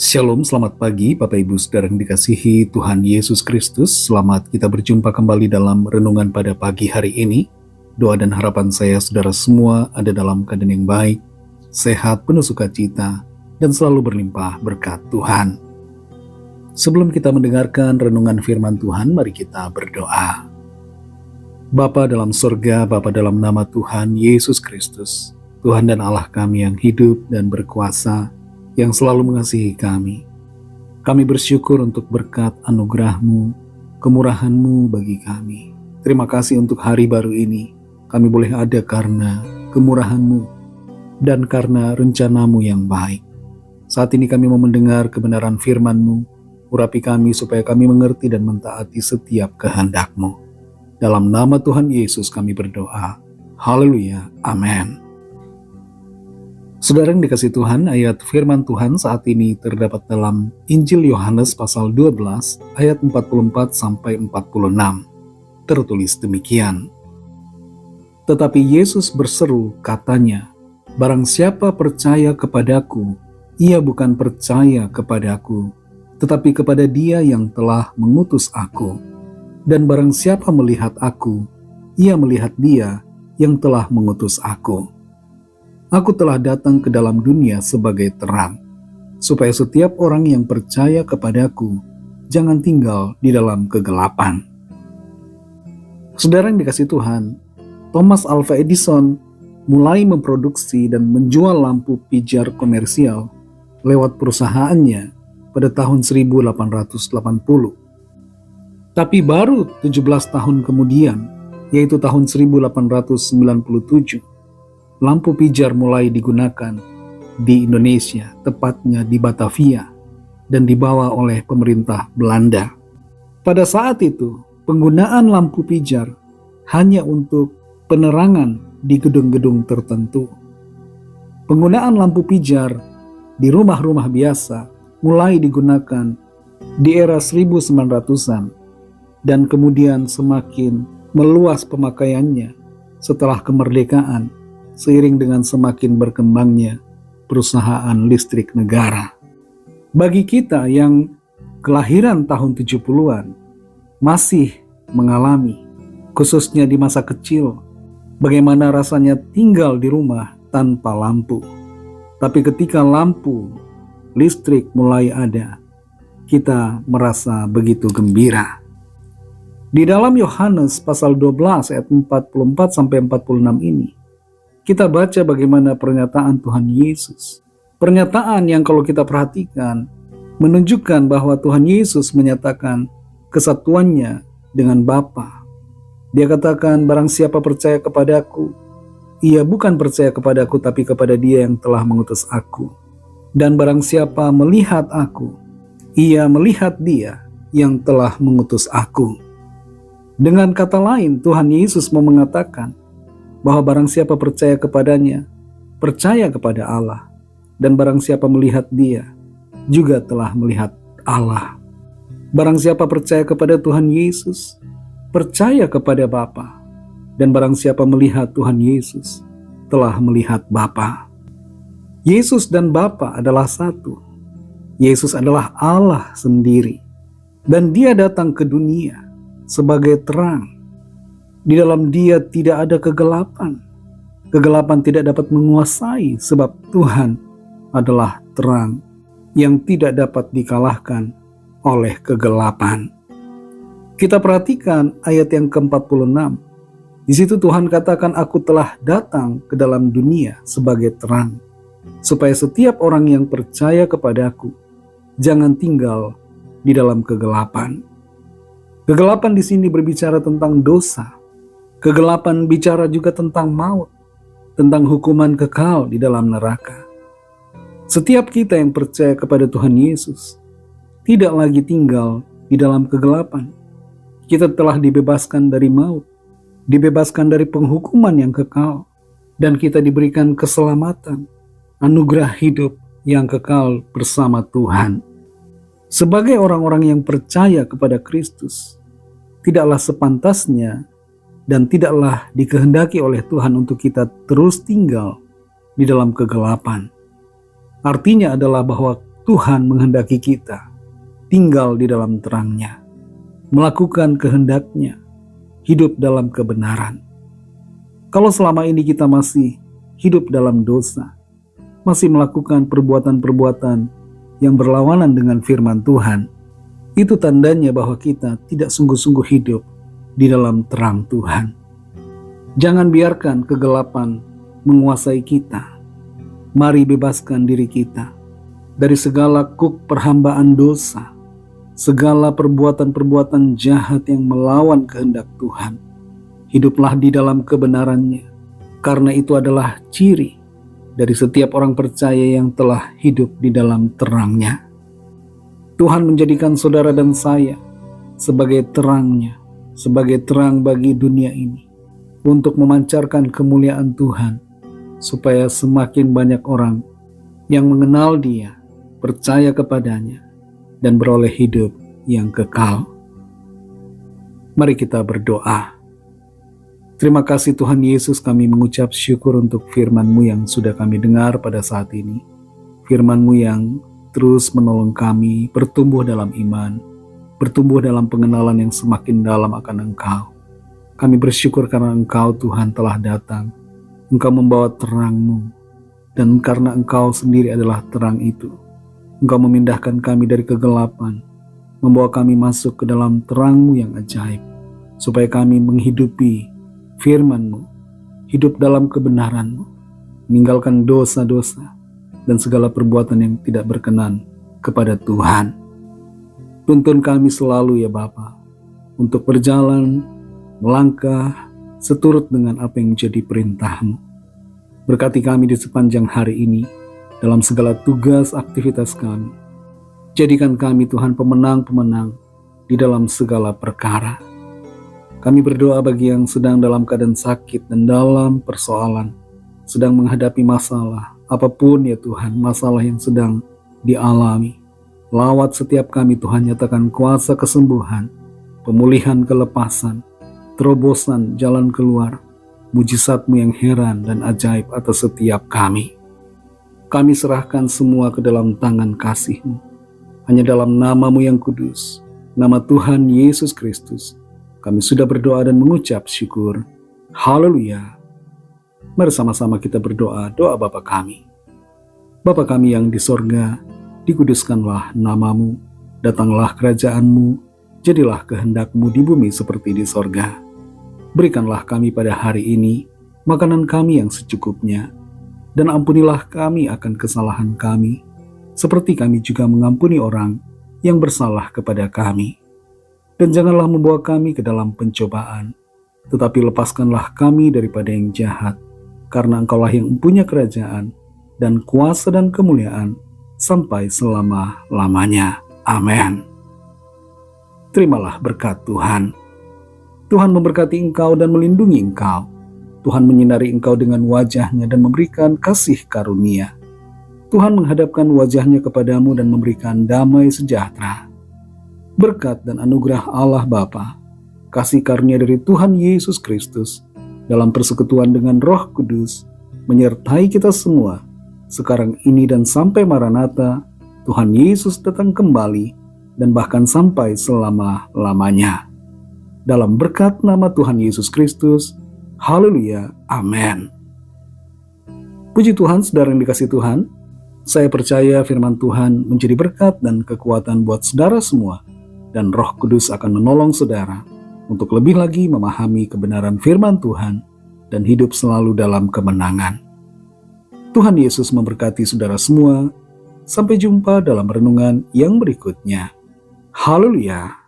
Shalom, selamat pagi Bapak Ibu Saudara yang dikasihi Tuhan Yesus Kristus. Selamat kita berjumpa kembali dalam renungan pada pagi hari ini. Doa dan harapan saya saudara semua ada dalam keadaan yang baik, sehat, penuh sukacita, dan selalu berlimpah berkat Tuhan. Sebelum kita mendengarkan renungan firman Tuhan, mari kita berdoa. Bapa dalam surga, Bapa dalam nama Tuhan Yesus Kristus, Tuhan dan Allah kami yang hidup dan berkuasa, yang selalu mengasihi kami. Kami bersyukur untuk berkat anugerah-Mu, kemurahan-Mu bagi kami. Terima kasih untuk hari baru ini. Kami boleh ada karena kemurahan-Mu dan karena rencana-Mu yang baik. Saat ini kami mau mendengar kebenaran firman-Mu. Urapi kami supaya kami mengerti dan mentaati setiap kehendak-Mu. Dalam nama Tuhan Yesus kami berdoa. Haleluya. Amin. Saudara yang dikasihi Tuhan, ayat firman Tuhan saat ini terdapat dalam Injil Yohanes pasal 12 ayat 44 sampai 46. Tertulis demikian. Tetapi Yesus berseru katanya, "Barang siapa percaya kepadaku, ia bukan percaya kepadaku, tetapi kepada Dia yang telah mengutus aku. Dan barang siapa melihat aku, ia melihat Dia yang telah mengutus aku. Aku telah datang ke dalam dunia sebagai terang, supaya setiap orang yang percaya kepadaku jangan tinggal di dalam kegelapan." Saudara yang dikasihi Tuhan, Thomas Alva Edison mulai memproduksi dan menjual lampu pijar komersial lewat perusahaannya pada tahun 1880. Tapi baru 17 tahun kemudian, yaitu tahun 1897, lampu pijar mulai digunakan di Indonesia, tepatnya di Batavia, dan dibawa oleh pemerintah Belanda. Pada saat itu, penggunaan lampu pijar hanya untuk penerangan di gedung-gedung tertentu. Penggunaan lampu pijar di rumah-rumah biasa mulai digunakan di era 1900-an dan kemudian semakin meluas pemakaiannya setelah kemerdekaan seiring dengan semakin berkembangnya perusahaan listrik negara. Bagi kita yang kelahiran tahun 70-an masih mengalami, khususnya di masa kecil, bagaimana rasanya tinggal di rumah tanpa lampu. Tapi ketika lampu listrik mulai ada, kita merasa begitu gembira. Di dalam Yohanes pasal 12 ayat 44 sampai 46 ini, kita baca bagaimana pernyataan Tuhan Yesus. Pernyataan yang kalau kita perhatikan menunjukkan bahwa Tuhan Yesus menyatakan kesatuannya dengan Bapa. Dia katakan, "Barang siapa percaya kepadaku, ia bukan percaya kepadaku tapi kepada Dia yang telah mengutus aku. Dan barang siapa melihat aku, ia melihat Dia yang telah mengutus aku." Dengan kata lain, Tuhan Yesus mau mengatakan bahwa barang siapa percaya kepadanya, percaya kepada Allah. Dan barang siapa melihat Dia, juga telah melihat Allah. Barang siapa percaya kepada Tuhan Yesus, percaya kepada Bapa. Dan barang siapa melihat Tuhan Yesus, telah melihat Bapa. Yesus dan Bapa adalah satu. Yesus adalah Allah sendiri. Dan Dia datang ke dunia sebagai terang. Di dalam Dia tidak ada kegelapan. Kegelapan tidak dapat menguasai sebab Tuhan adalah terang yang tidak dapat dikalahkan oleh kegelapan. Kita perhatikan ayat yang ke-46. Di situ Tuhan katakan, "Aku telah datang ke dalam dunia sebagai terang, supaya setiap orang yang percaya kepadaku jangan tinggal di dalam kegelapan." Kegelapan di sini berbicara tentang dosa. Kegelapan bicara juga tentang maut, tentang hukuman kekal di dalam neraka. Setiap kita yang percaya kepada Tuhan Yesus tidak lagi tinggal di dalam kegelapan. Kita telah dibebaskan dari maut, dibebaskan dari penghukuman yang kekal, dan kita diberikan keselamatan, anugerah hidup yang kekal bersama Tuhan. Sebagai orang-orang yang percaya kepada Kristus, tidaklah sepantasnya dan tidaklah dikehendaki oleh Tuhan untuk kita terus tinggal di dalam kegelapan. Artinya adalah bahwa Tuhan menghendaki kita tinggal di dalam terang-Nya, melakukan kehendak-Nya, hidup dalam kebenaran. Kalau selama ini kita masih hidup dalam dosa, masih melakukan perbuatan-perbuatan yang berlawanan dengan firman Tuhan, itu tandanya bahwa kita tidak sungguh-sungguh hidup di dalam terang Tuhan. Jangan biarkan kegelapan menguasai kita. Mari bebaskan diri kita dari segala kuk perhambaan dosa, segala perbuatan-perbuatan jahat yang melawan kehendak Tuhan. Hiduplah di dalam kebenaran-Nya, karena itu adalah ciri dari setiap orang percaya yang telah hidup di dalam terang-Nya. Tuhan menjadikan saudara dan saya sebagai terang-Nya, sebagai terang bagi dunia ini, untuk memancarkan kemuliaan Tuhan, supaya semakin banyak orang yang mengenal Dia, percaya kepadanya, dan beroleh hidup yang kekal. Mari kita berdoa. Terima kasih Tuhan Yesus, kami mengucap syukur untuk firman-Mu yang sudah kami dengar pada saat ini. Firman-Mu yang terus menolong kami bertumbuh dalam iman, bertumbuh dalam pengenalan yang semakin dalam akan Engkau. Kami bersyukur karena Engkau Tuhan telah datang. Engkau membawa terang-Mu, dan karena Engkau sendiri adalah terang itu, Engkau memindahkan kami dari kegelapan, membawa kami masuk ke dalam terang-Mu yang ajaib, supaya kami menghidupi firman-Mu, hidup dalam kebenaran-Mu, meninggalkan dosa-dosa dan segala perbuatan yang tidak berkenan kepada Tuhan. Tuntun kami selalu ya Bapa, untuk berjalan, melangkah, seturut dengan apa yang menjadi perintah-Mu. Berkati kami di sepanjang hari ini, dalam segala tugas aktivitas kami. Jadikan kami Tuhan pemenang-pemenang di dalam segala perkara. Kami berdoa bagi yang sedang dalam keadaan sakit dan dalam persoalan, sedang menghadapi masalah, apapun ya Tuhan, masalah yang sedang dialami. Lawat setiap kami Tuhan, nyatakan kuasa kesembuhan, pemulihan kelepasan, terobosan jalan keluar, mujizat-Mu yang heran dan ajaib atas setiap kami. Kami serahkan semua ke dalam tangan kasih-Mu. Hanya dalam nama-Mu yang kudus, nama Tuhan Yesus Kristus, kami sudah berdoa dan mengucap syukur. Haleluya. Mari sama-sama kita berdoa, doa Bapa kami. Bapa kami yang di sorga, dikuduskanlah nama-Mu, datanglah kerajaan-Mu, jadilah kehendak-Mu di bumi seperti di sorga. Berikanlah kami pada hari ini makanan kami yang secukupnya, dan ampunilah kami akan kesalahan kami, seperti kami juga mengampuni orang yang bersalah kepada kami. Dan janganlah membawa kami ke dalam pencobaan, tetapi lepaskanlah kami daripada yang jahat, karena Engkaulah yang mempunyai kerajaan, dan kuasa dan kemuliaan, sampai selama-lamanya. Amin. Terimalah berkat Tuhan. Tuhan memberkati engkau dan melindungi engkau. Tuhan menyinari engkau dengan wajah-Nya dan memberikan kasih karunia. Tuhan menghadapkan wajah-Nya kepadamu dan memberikan damai sejahtera. Berkat dan anugerah Allah Bapa, kasih karunia dari Tuhan Yesus Kristus, dalam persekutuan dengan Roh Kudus, menyertai kita semua, sekarang ini dan sampai Maranatha, Tuhan Yesus datang kembali, dan bahkan sampai selama-lamanya. Dalam berkat nama Tuhan Yesus Kristus, haleluya, amin. Puji Tuhan, saudara yang dikasihi Tuhan, saya percaya firman Tuhan menjadi berkat dan kekuatan buat saudara semua, dan Roh Kudus akan menolong saudara untuk lebih lagi memahami kebenaran firman Tuhan dan hidup selalu dalam kemenangan. Tuhan Yesus memberkati saudara semua. Sampai jumpa dalam renungan yang berikutnya. Haleluya.